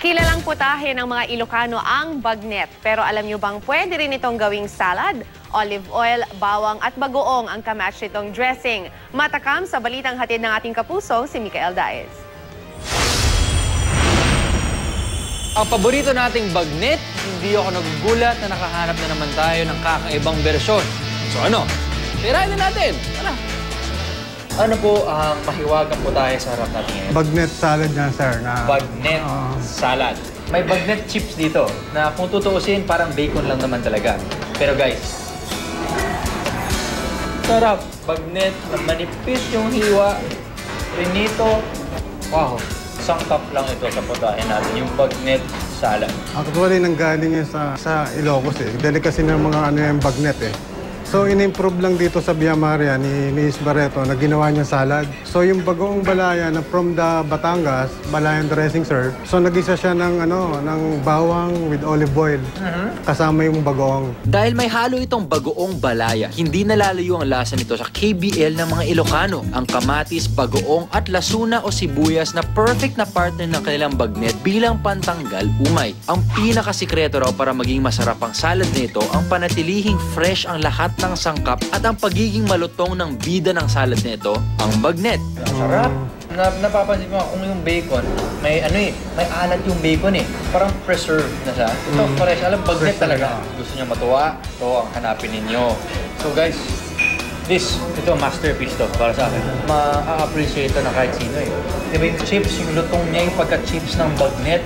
Kilalang putahe ng mga Ilocano ang bagnet. Pero alam nyo bang pwede rin itong gawing salad? Olive oil, bawang at bagoong ang kamatch nitong dressing. Matakam sa balitang hatid ng ating kapuso, si Mikael Daez. Ang paborito nating bagnet, hindi ako nagugulat na nakahanap na naman tayo ng kakaibang bersyon. So ano? Tirahin na natin! Tara! Ano po ang mahiwagang putahe sa harap natin ngayon? Bagnet salad yan, sir. Bagnet salad. May bagnet chips dito na kung tutuusin, parang bacon lang naman talaga. Pero guys, sarap. Bagnet na manipis yung hiwa. Prinito. Wow. Isang cup lang ito sa putahe natin, yung bagnet salad. Actually, nanggaling yan sa Ilocos eh. Delicacy ng mga yung bagnet eh. So, in-improve lang dito sa Via Maria ni Miss Barreto na ginawa niya salad. So, yung bagoong balaya na from the Batangas, balayan dressing, sir. So, nag-isa siya ng bawang with olive oil. Kasama yung bagoong. Dahil may halo itong bagoong balaya, hindi nalalayo ang lasa nito sa KBL ng mga Ilocano. Ang kamatis, bagoong at lasuna o sibuyas na perfect na partner ng kanilang bagnet bilang pantanggal umay. Ang pinakasikreto raw para maging masarap ang salad nito ang panatilihing fresh ang lahat ng sangkap at ang pagiging malutong ng bida ng salad nito, ang bagnet. Sarap. Napapansin mo kung yung bacon, may may alat yung bacon eh. Parang preserved na siya. Ito fresh, alam, bagnet talaga. Gusto niyo matuwa, ito ang hanapin ninyo. So guys, ito masterpiece to para sa akin. Ma-appreciate to na kahit sino eh. Diba yung chips, yung lutong niya, yung pagka-chips ng bagnet.